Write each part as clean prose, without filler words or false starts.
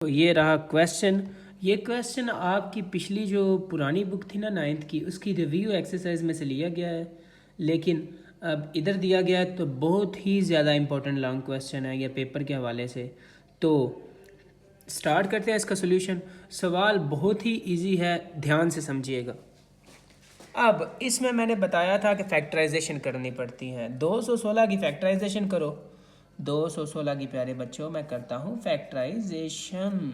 तो ये रहा क्वेश्चन। ये क्वेश्चन आपकी पिछली जो पुरानी बुक थी ना 9th की, उसकी रिव्यू एक्सरसाइज में से लिया गया है, लेकिन अब इधर दिया गया है तो बहुत ही ज़्यादा इंपॉर्टेंट लॉन्ग क्वेश्चन है ये पेपर के हवाले से। तो स्टार्ट करते हैं इसका सोल्यूशन। सवाल बहुत ही इजी है, ध्यान से समझिएगा। अब इसमें मैंने बताया था कि फैक्टराइजेशन करनी पड़ती है। 216 की फैक्टराइजेशन करो। 216 की प्यारे बच्चों मैं करता हूँ फैक्टराइजेशन।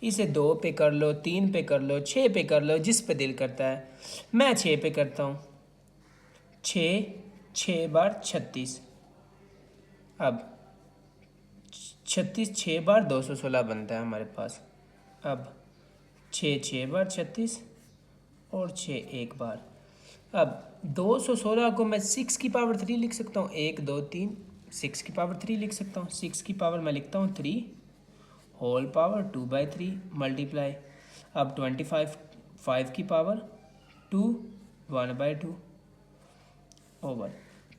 इसे 2 पे कर लो, 3 पे कर लो, 6 पे कर लो, जिस पे दिल करता है। मैं 6 पे करता हूँ। 6 6 बार 36। अब 36 6 बार 216 बनता है हमारे पास। अब 6 6 बार 36 और 6 एक बार। अब 216 को मैं 6 की पावर 3 लिख सकता हूँ। 1 2 3 6 की पावर 3 लिख सकता हूँ। 6 की पावर मैं लिखता हूँ 3 होल पावर 2/3 मल्टीप्लाई। अब 25 5 की पावर 2 1/2 ओवर।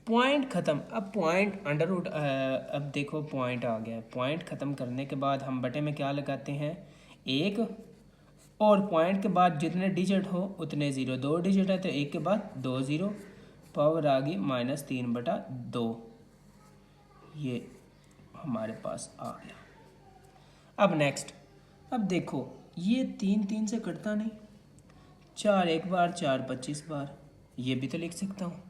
पॉइंट ख़त्म। अब पॉइंट अंडर रूट, अब देखो पॉइंट आ गया है। पॉइंट ख़त्म करने के बाद हम बटे में क्या लगाते हैं, 1, और पॉइंट के बाद जितने डिजिट हो उतने ज़ीरो। 2 डिजिट है तो 1 के बाद 2 ज़ीरो, पावर आ गई -3/2। ये हमारे पास आ गया। अब नेक्स्ट, अब देखो ये 3 3 से कटता नहीं। 4 एक बार, 4 25 बार, ये भी तो लिख सकता हूँ।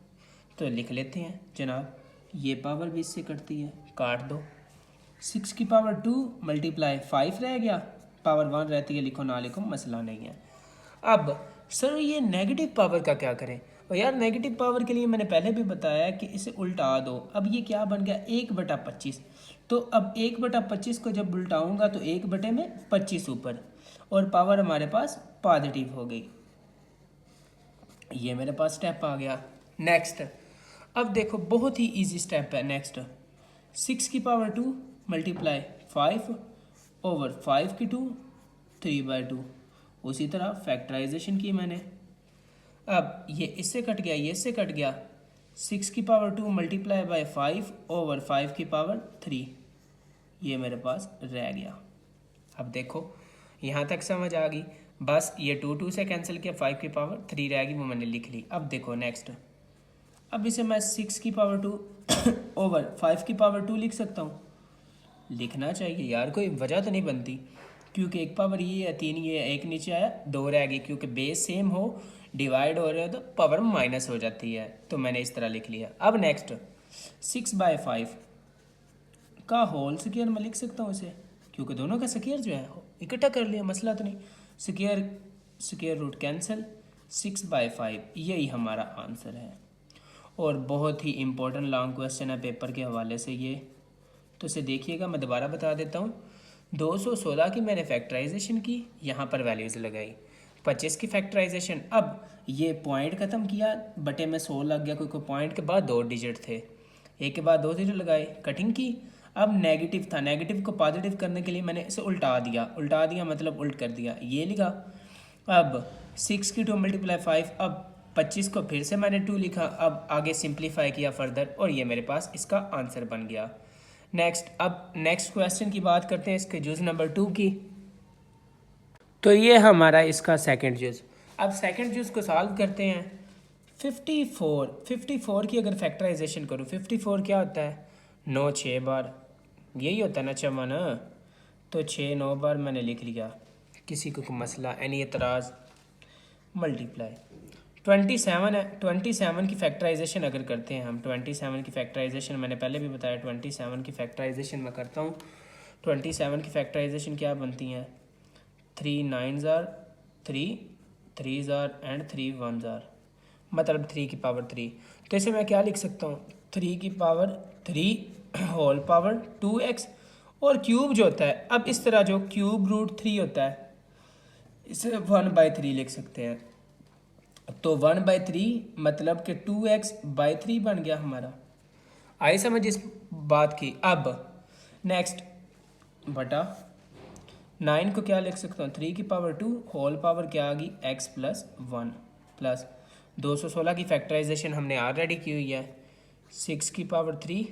तो लिख लेते हैं जनाब। ये पावर भी इससे कटती है, काट दो। 6 की पावर 2 मल्टीप्लाई 5 रह गया, पावर 1 रहती है, लिखो ना लिखो मसला नहीं है। अब सर ये नेगेटिव पावर का क्या करें। और यार नेगेटिव पावर के लिए मैंने पहले भी बताया कि इसे उल्टा दो। अब ये क्या बन गया, 1/25। तो अब 1/25 को जब उल्टाऊंगा तो 1/25 ऊपर, और पावर हमारे पास पॉजिटिव हो गई। ये मेरे पास स्टेप आ गया। नेक्स्ट, अब देखो बहुत ही इजी स्टेप है नेक्स्ट। 6 की पावर 2 मल्टीप्लाई 5 ओवर 5 की 2 3/2। उसी तरह फैक्टराइजेशन की मैंने। अब ये इससे कट गया, ये इससे कट गया। 6 की पावर 2 मल्टीप्लाई बाय 5 ओवर 5 की पावर 3, ये मेरे पास रह गया। अब देखो यहाँ तक समझ आ गई। बस ये 2 2 से कैंसिल किया, 5 की पावर 3 रह गई, वो मैंने लिख ली। अब देखो नेक्स्ट, अब इसे मैं 6 की पावर 2 ओवर 5 की पावर 2 लिख सकता हूँ। लिखना चाहिए यार, कोई वजह तो नहीं बनती, क्योंकि एक पावर ये है 3, ये एक नीचे आया 2 रह गई। क्योंकि बेस सेम हो, डिवाइड हो रहे हो तो पावर माइनस हो जाती है, तो मैंने इस तरह लिख लिया। अब नेक्स्ट 6/5 का होल स्क्वायर मैं लिख सकता हूँ इसे, क्योंकि दोनों का स्क्वायर जो है इकट्ठा कर लिया, मसला तो नहीं। स्क्वायर रूट कैंसिल, 6/5 यही हमारा आंसर है। और बहुत ही इम्पोर्टेंट लॉन्ग क्वेश्चन है पेपर के हवाले से ये, तो इसे देखिएगा। मैं दोबारा बता देता हूँ। 216 की मैंने फैक्टराइजेशन की, यहाँ पर वैल्यूज़ लगाई। 25 की फैक्टराइजेशन, अब ये पॉइंट ख़त्म किया, बटे में 100 लग गया, क्योंकि पॉइंट के बाद 2 डिजिट थे। एक के बाद 2 डिजिट लगाए, कटिंग की। अब नेगेटिव था, नेगेटिव को पॉजिटिव करने के लिए मैंने इसे उल्टा दिया। उल्टा दिया मतलब उल्ट कर दिया, ये लिखा। अब 6 की 2 मल्टीप्लाई 5, अब 25 को फिर से मैंने 2 लिखा। अब आगे सिंप्लीफाई किया फर्दर, और ये मेरे पास इसका आंसर बन गया। नेक्स्ट, अब नेक्स्ट क्वेश्चन की बात करते हैं, इसके जूस नंबर 2 की। तो ये हमारा इसका सेकंड जूस। अब सेकंड जूस को सॉल्व करते हैं। 54 की अगर फैक्टराइजेशन करूँ, 54 क्या होता है, 9 6 बार, यही होता है ना चमन। तो 6 9 बार मैंने लिख लिया, किसी को कोई मसला एनी एतराज़। मल्टीप्लाई 27 है। 27 की फैक्टराइजेशन अगर करते हैं हम, 27 की फैक्टराइजेशन मैंने पहले भी बताया, 27 की फैक्टराइजेशन मैं करता हूँ। 27 की फैक्टराइजेशन क्या बनती हैं, 3 9 ज़ार 3 3 ज़ार एंड 3 1 ज़ार, मतलब 3 की पावर 3। तो इसे मैं क्या लिख सकता हूँ, 3 की पावर 3 होल पावर 2x, और क्यूब जो होता है, अब इस तरह जो क्यूब रूट 3 होता है, इसे 1/3 लिख सकते हैं। तो 1/3 मतलब कि 2x/3 बन गया हमारा। आई समझ इस बात की। अब नेक्स्ट, बटा 9 को क्या लिख सकता हूँ, 3 की पावर 2 होल पावर क्या आ गई, x+1 प्लस 216 की फैक्टराइजेशन हमने ऑलरेडी की हुई है। 6 की पावर 3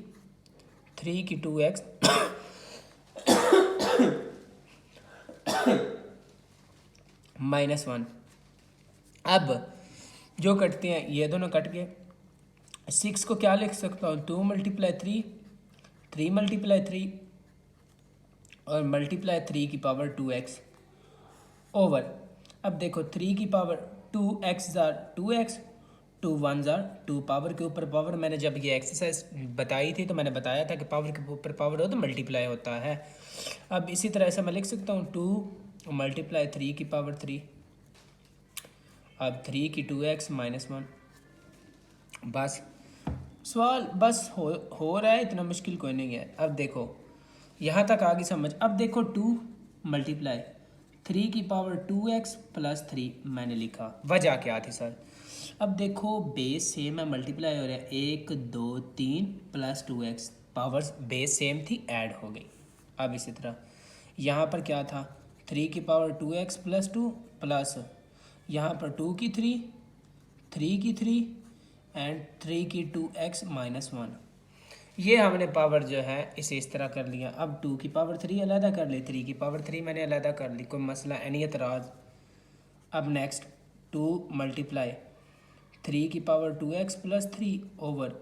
3 की 2x -1। अब जो कटते हैं ये दोनों कट गए। 6 को क्या लिख सकता हूँ, 2 × 3, 3 × 3 और मल्टीप्लाई 3 की पावर 2x ओवर। अब देखो 3 की पावर 2x ज़ार 2x, 2 1 ज़ार 2, पावर के ऊपर पावर। मैंने जब ये एक्सरसाइज बताई थी तो मैंने बताया था कि पावर के ऊपर पावर हो तो मल्टीप्लाई होता है। अब इसी तरह से मैं लिख सकता हूँ 2 × 3 की पावर 3, अब 3 की 2x -1। बस सवाल बस हो रहा है, इतना मुश्किल कोई नहीं है। अब देखो यहाँ तक आगे समझ। अब देखो 2 × 3 की पावर 2x + 3 मैंने लिखा, वजह क्या थी सर। अब देखो बेस सेम है, मल्टीप्लाई हो रहा है, 1 2 3 + 2x, पावर्स बेस सेम थी, ऐड हो गई। अब इसी तरह यहाँ पर क्या था, 3 की पावर 2x + 2 प्लस यहाँ पर 2 की 3, 3 की 3 एंड 3 की 2x -1। ये हमने पावर जो है इसे इस तरह कर लिया। अब 2 की पावर 3 अलहदा कर ली, 3 की पावर 3 मैंने अलहदा कर ली, कोई मसला एनी एतराज़। अब नेक्स्ट 2 × 3 की पावर 2x + 3 ओवर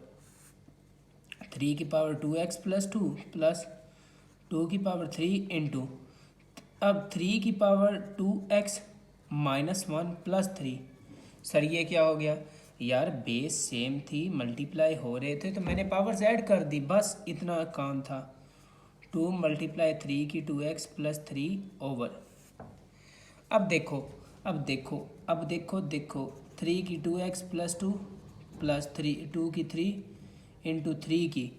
3 की पावर 2x + 2 प्लस 2 की पावर 3 इंटू, अब 3 की पावर 2x -1 + 3। सर ये क्या हो गया यार, बेस सेम थी, मल्टीप्लाई हो रहे थे तो मैंने पावर्स ऐड कर दी, बस इतना काम था। 2 × 3 की 2x + 3 ओवर। अब देखो देखो 3 की 2x + 2 प्लस 3 2 की 3 इंटू 3 की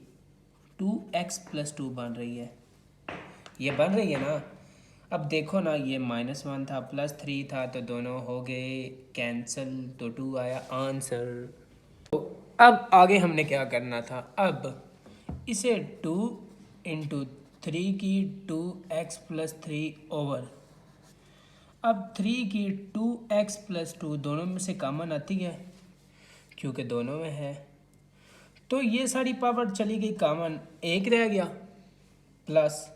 2x + 2 बन रही है, ये बन रही है ना। अब देखो ना, ये -1 था +3 था तो दोनों हो गए कैंसिल, तो 2 आया आंसर। तो अब आगे हमने क्या करना था, अब इसे 2 × 3 की 2x + 3 ओवर। अब 3 की 2x + 2 दोनों में से कॉमन आती है क्योंकि दोनों में है, तो ये सारी पावर चली गई कॉमन, एक रह गया प्लस।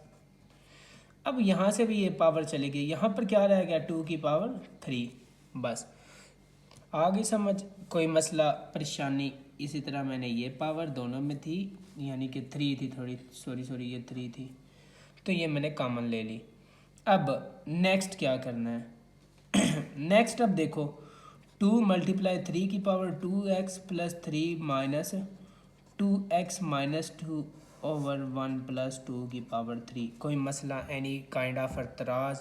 अब यहाँ से भी ये पावर चली गई, यहाँ पर क्या रह गया, 2 की पावर 3। बस आगे समझ, कोई मसला परेशानी। इसी तरह मैंने ये पावर दोनों में थी, यानी कि 3 थी, थोड़ी सॉरी ये 3 थी, तो ये मैंने कॉमन ले ली। अब नेक्स्ट क्या करना है नेक्स्ट अब देखो 2 × 3 की power 2x + 3 minus 2x - 2 over 1 + 2 की पावर 3। कोई मसला एनी काइंड ऑफ एतराज़।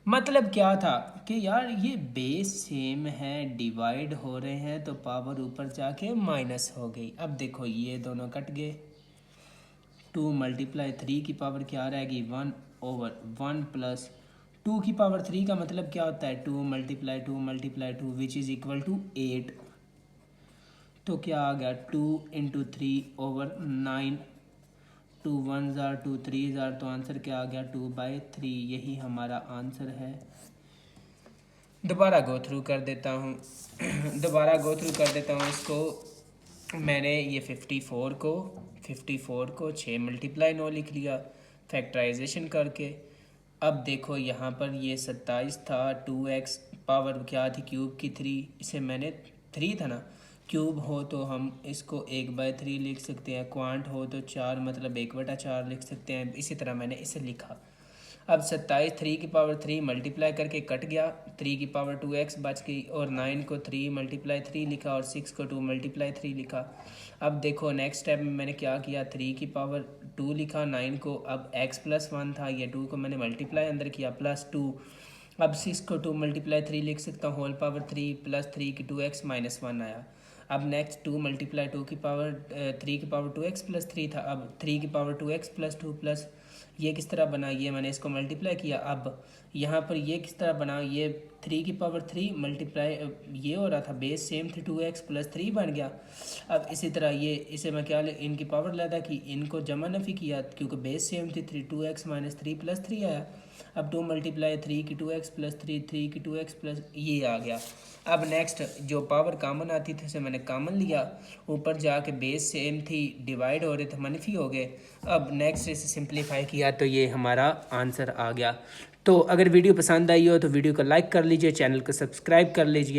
मतलब क्या था कि यार ये बेस सेम है, डिवाइड हो रहे हैं तो पावर ऊपर जाके माइनस हो गई। अब देखो ये दोनों कट गए, 2 × 3 की पावर क्या रहेगी, 1 ओवर 1 + 2 की पावर 3 का मतलब क्या होता है, 2 × 2 × 2 विच इज़ इक्वल टू 8। तो क्या आ गया, 2 × 3 ओवर 9, 2 1 ज़ार 2 3 ज़ार, तो आंसर क्या आ गया, 2/3। यही हमारा आंसर है। दोबारा गो थ्रू कर देता हूँ इसको। मैंने ये 54 को 6 × 9 लिख लिया फैक्टराइजेशन करके। अब देखो यहाँ पर ये 27 था, 2x पावर क्या थी, क्यूब की 3, इसे मैंने 3 था ना, क्यूब हो तो हम इसको 1/3 लिख सकते हैं, क्वांट हो तो 4 मतलब 1/4 लिख सकते हैं। इसी तरह मैंने इसे लिखा। अब 27 3 की पावर 3 मल्टीप्लाई करके कट गया, 3 की पावर 2x बच गई, और 9 को 3 × 3 लिखा और 6 को 2 × 3 लिखा। अब देखो नेक्स्ट स्टेप में मैंने क्या किया, 3 की पावर 2 लिखा, 9 को, अब x + 1 था, ये 2 को मैंने मल्टीप्लाई अंदर किया +2। अब 6 को 2 × 3 लिख सकता हूँ, होल पावर 3 प्लस 3 की 2x - 1 आया। अब नेक्स्ट 2 × 2 की पावर 3 की पावर 2x + 3 था, अब 3 की पावर 2x + 2 प्लस ये किस तरह बना, ये मैंने इसको मल्टीप्लाई किया। अब यहाँ पर ये किस तरह बना, ये 3 की पावर 3 मल्टीप्लाई, ये हो रहा था बेस सेम थी, 2x + 3 बन गया। अब इसी तरह ये इसे मैं क्या इनकी पावर लादा कि इनको जमा नफ़ी किया क्योंकि बेस सेम थी, 2x - 3 + 3 आया। अब 2 मल्टीप्लाई 3 की 2x प्लस 3 3 की 2x प्लस ये आ गया। अब नेक्स्ट जो पावर कामन आती थी उसे मैंने कामन लिया, ऊपर जाके बेस सेम थी, डिवाइड हो रहे थे मनफी हो गए। अब नेक्स्ट इसे सिंप्लीफाई किया तो ये हमारा आंसर आ गया। तो अगर वीडियो पसंद आई हो तो वीडियो को लाइक कर लीजिए, चैनल को सब्सक्राइब कर लीजिए।